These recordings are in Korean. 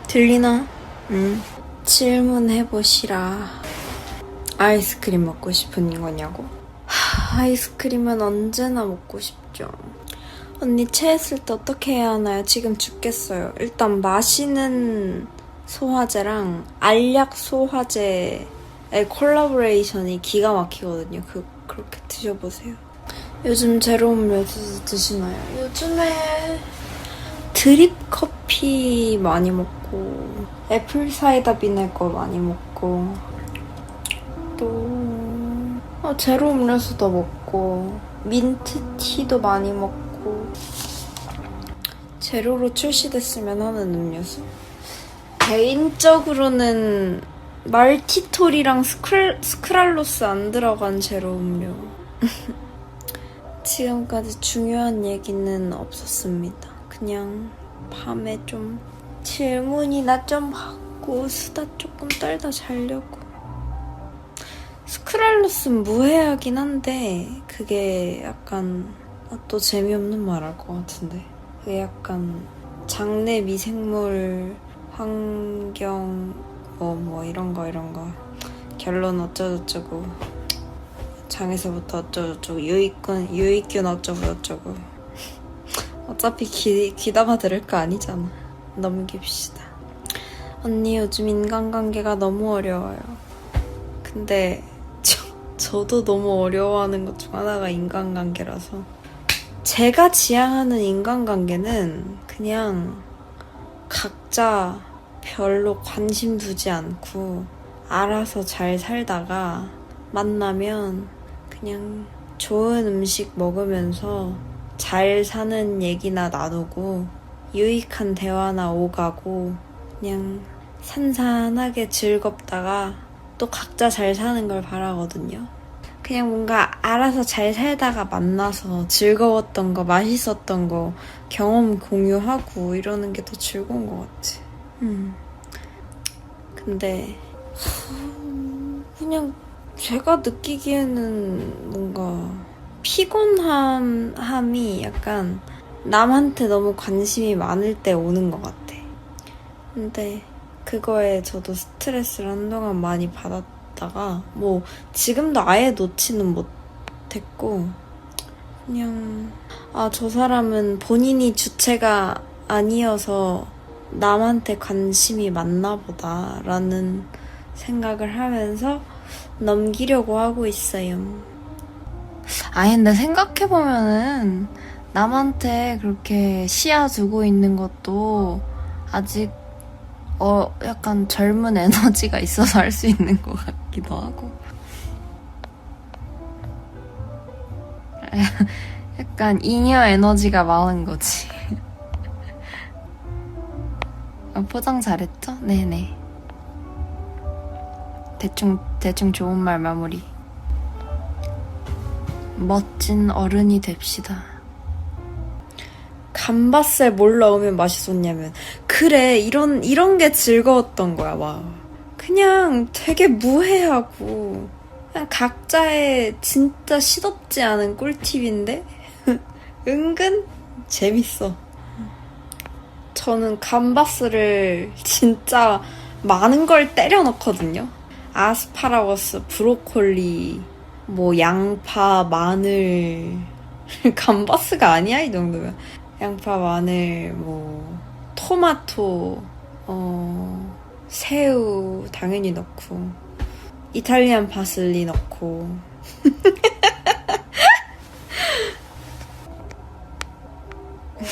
들리나? 응. 질문해보시라. 아이스크림 먹고 싶은 거냐고? 아이스크림은 언제나 먹고 싶죠. 언니 체했을 때 어떻게 해야 하나요? 지금 죽겠어요. 일단 마시는 소화제랑 알약 소화제의 콜라보레이션이 기가 막히거든요. 그렇게 드셔보세요. 요즘 제로 음료수 드시나요? 요즘에 드립 커피 많이 먹고 애플 사이다 비네거 많이 먹고 또 제로 음료수도 먹고 민트티도 많이 먹고 제로로 출시됐으면 하는 음료수? 개인적으로는 말티톨이랑 스크랄로스 안 들어간 제로 음료. 지금까지 중요한 얘기는 없었습니다. 그냥 밤에 좀 질문이나 좀 하고 수다 조금 떨다 자려고. 스크랄로스는 무해하긴 한데 그게 약간 또 재미없는 말 할 것 같은데 그게 약간 장내 미생물 환경 뭐 이런 거 결론 어쩌고저쩌고 장에서부터 어쩌고저쩌고 유익균 어쩌고저쩌고 어차피 귀담아 들을 거 아니잖아. 넘깁시다. 언니 요즘 인간관계가 너무 어려워요. 근데 저도 너무 어려워하는 것 중 하나가 인간관계라서 제가 지향하는 인간관계는 그냥 각자 별로 관심 두지 않고 알아서 잘 살다가 만나면 그냥 좋은 음식 먹으면서 잘 사는 얘기나 나누고 유익한 대화나 오가고 그냥 산산하게 즐겁다가 또 각자 잘 사는 걸 바라거든요. 그냥 뭔가 알아서 잘 살다가 만나서 즐거웠던 거, 맛있었던 거 경험 공유하고 이러는 게 더 즐거운 것 같아. 근데 그냥 제가 느끼기에는 뭔가 피곤함이 약간 남한테 너무 관심이 많을 때 오는 것 같아. 근데 그거에 저도 스트레스를 한동안 많이 받았다가 뭐 지금도 아예 놓지는 못했고 그냥 저 사람은 본인이 주체가 아니어서 남한테 관심이 많나 보다 라는 생각을 하면서 넘기려고 하고 있어요. 근데 생각해보면은 남한테 그렇게 시야 두고 있는 것도 아직 약간 젊은 에너지가 있어서 할 수 있는 것 같기도 하고 약간 잉여 에너지가 많은 거지. 포장 잘했죠? 네네. 대충 좋은 말 마무리. 멋진 어른이 됩시다. 감바스에 뭘 넣으면 맛있었냐면 그래 이런 게 즐거웠던 거야. 막 그냥 되게 무해하고 그냥 각자의 진짜 시덥지 않은 꿀팁인데 은근 재밌어. 저는 감바스를 진짜 많은 걸 때려 넣거든요. 아스파라거스, 브로콜리, 뭐 양파, 마늘 감바스가 아니야 이 정도면. 양파, 마늘, 뭐 토마토, 새우 당연히 넣고 이탈리안 파슬리 넣고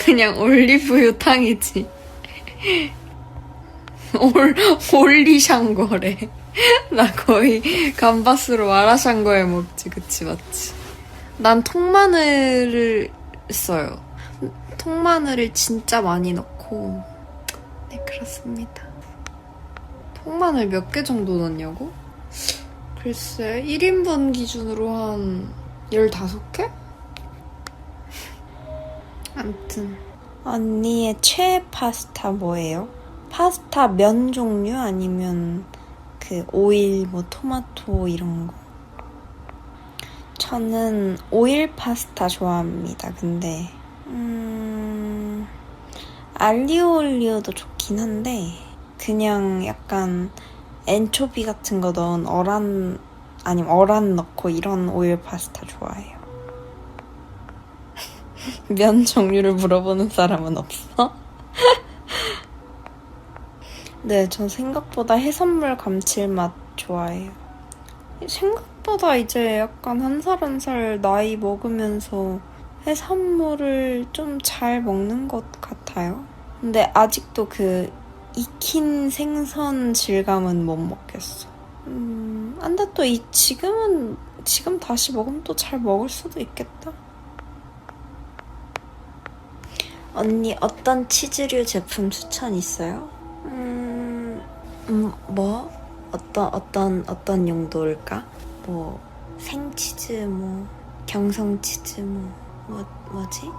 그냥 올리브유 탕이지. 올리샹궈래. 나 거의 감바스로 마라샹궈에 먹지. 그치 맞지? 난 통마늘을 써요. 통마늘을 진짜 많이 넣고 네 그렇습니다. 통마늘 몇 개 정도 넣냐고? 글쎄 1인분 기준으로 한 15개? 암튼 언니의 최애 파스타 뭐예요? 파스타 면 종류 아니면 그 오일 뭐 토마토 이런 거? 저는 오일 파스타 좋아합니다. 근데 알리오 올리오도 좋긴 한데 그냥 약간 엔초비 같은 거 넣은 어란 아니면 어란 넣고 이런 오일 파스타 좋아해요. 면 종류를 물어보는 사람은 없어? 네, 저 생각보다 해산물 감칠맛 좋아해요. 생각보다 이제 약간 한 살 한 살 나이 먹으면서 해산물을 좀 잘 먹는 것 같아요. 근데 아직도 그 익힌 생선 질감은 못 먹겠어. 근데 또 지금 다시 먹으면 또 잘 먹을 수도 있겠다. 언니 어떤 치즈류 제품 추천 있어요? 뭐? 어떤 용도일까? 뭐, 생치즈, 뭐, 경성치즈, 뭐지?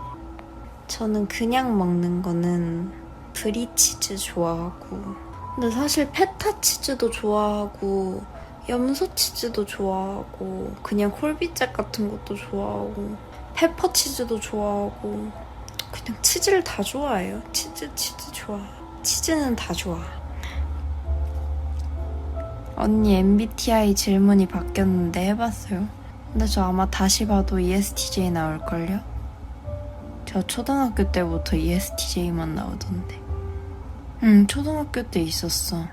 저는 그냥 먹는 거는 브리치즈 좋아하고, 근데 사실 페타치즈도 좋아하고, 염소치즈도 좋아하고, 그냥 콜비잭 같은 것도 좋아하고, 페퍼치즈도 좋아하고, 그냥 치즈를 다 좋아해요. 치즈 좋아. 치즈는 다 좋아. 언니 MBTI 질문이 바뀌었는데 해봤어요? 근데 저 아마 다시 봐도 ESTJ 나올걸요? 저 초등학교 때부터 ESTJ만 나오던데. 초등학교 때 있었어.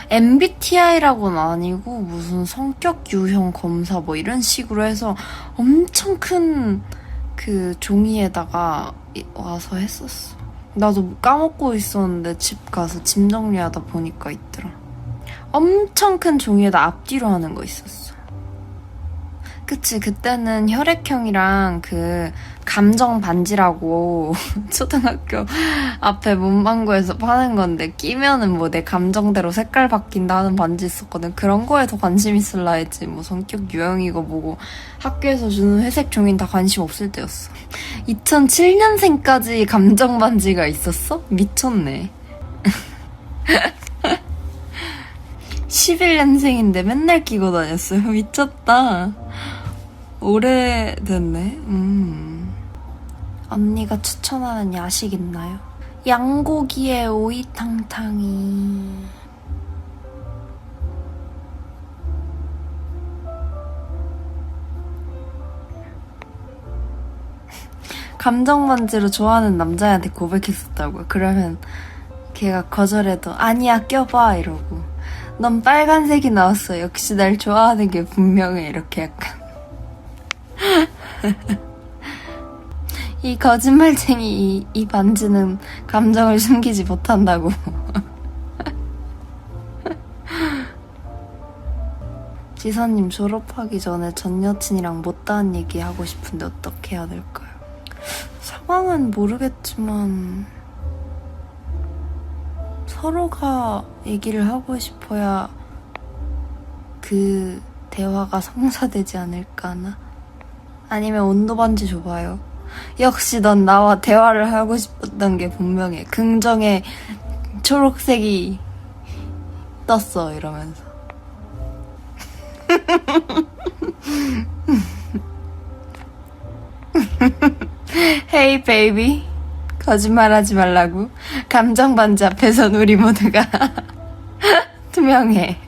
MBTI라고는 아니고 무슨 성격 유형 검사 뭐 이런 식으로 해서 엄청 큰 그 종이에다가 와서 했었어. 나도 까먹고 있었는데 집 가서 짐 정리하다 보니까 있더라. 엄청 큰 종이에다 앞뒤로 하는 거 있었어. 그치, 그때는 혈액형이랑 그 감정 반지라고 초등학교 앞에 문방구에서 파는 건데 끼면은 뭐 내 감정대로 색깔 바뀐다는 반지 있었거든. 그런 거에 더 관심 있을라 했지. 뭐 성격 유형이고 뭐고 학교에서 주는 회색 종이는 다 관심 없을 때였어. 2007년생까지 감정 반지가 있었어? 미쳤네. 11년생인데 맨날 끼고 다녔어요. 미쳤다. 오래됐네. 언니가 추천하는 야식 있나요? 양고기에 오이탕탕이. 감정 반지로 좋아하는 남자한테 고백했었다고요. 그러면 걔가 거절해도 아니야 껴봐 이러고 넌 빨간색이 나왔어. 역시 날 좋아하는 게 분명해. 이렇게 약간 이 거짓말쟁이 이 반지는 감정을 숨기지 못한다고. 지사님 졸업하기 전에 전 여친이랑 못다한 얘기 하고 싶은데 어떻게 해야 될까요? 상황은 모르겠지만 서로가 얘기를 하고 싶어야 그 대화가 성사되지 않을까나? 아니면 온도 반지 줘봐요. 역시 넌 나와 대화를 하고 싶었던 게 분명해. 긍정의 초록색이 떴어 이러면서. Hey baby, 거짓말하지 말라고. 감정 반지 앞에선 우리 모두가 투명해.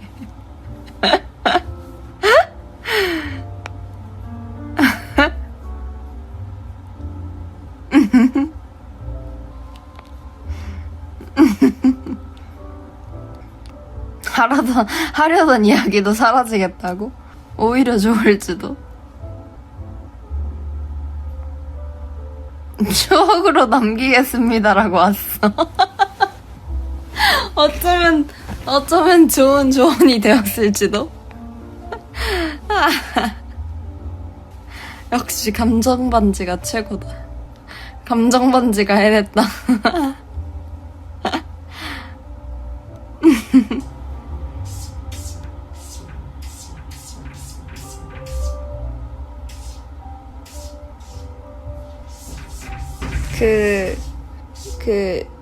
하려던 이야기도 사라지겠다고? 오히려 좋을지도. 추억으로 남기겠습니다라고 왔어. 어쩌면 좋은 조언이 되었을지도. 역시 감정 반지가 최고다. 감정 반지가 해냈다.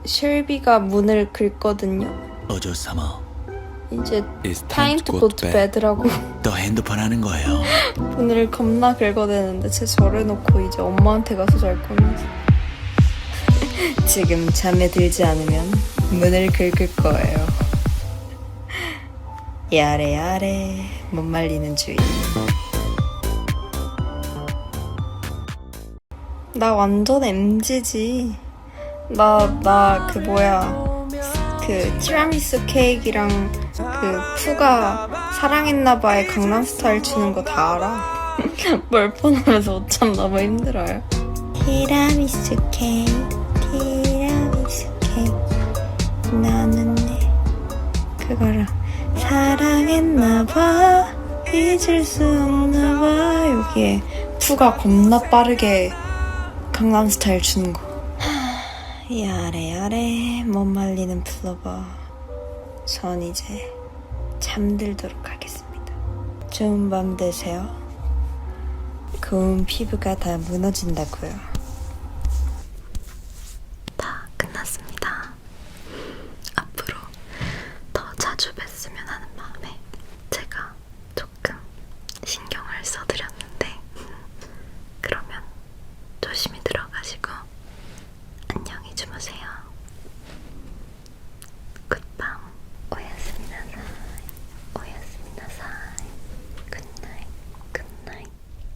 쉘비가 문을 긁거든요. 어조사마. 이제 time to go to bed라고 또 핸드폰 하는 거예요. 문을 겁나 긁어대는데 쟤 저래놓고 이제 엄마한테 가서 잘 거면서 지금 잠에 들지 않으면 문을 긁을 거예요. 야래 야래 못 말리는 주의. 나 완전 MZ지. 나 그 뭐야, 그 티라미수 케이크랑 그 푸가 사랑했나봐의 강남스타일 추는 거 다 알아. 뭘 폰하면서 못 참 너무 힘들어요. 티라미수 케이크, 티라미수 케이크, 나는 내 그거랑 사랑했나봐, 잊을 수 없나봐. 여기에 푸가 겁나 빠르게 강남스타일 추는 거. 야래 야래 못 말리는 플로버. 전 이제 잠들도록 하겠습니다. 좋은 밤 되세요. 고운 피부가 다 무너진다고요. 다 끝났습니다. 앞으로 더 자주 뵀으면 하는 마음에 제가 조금 신경을 써드렸는데, 그러면 조심히 들어가시고 안녕히 주무세요.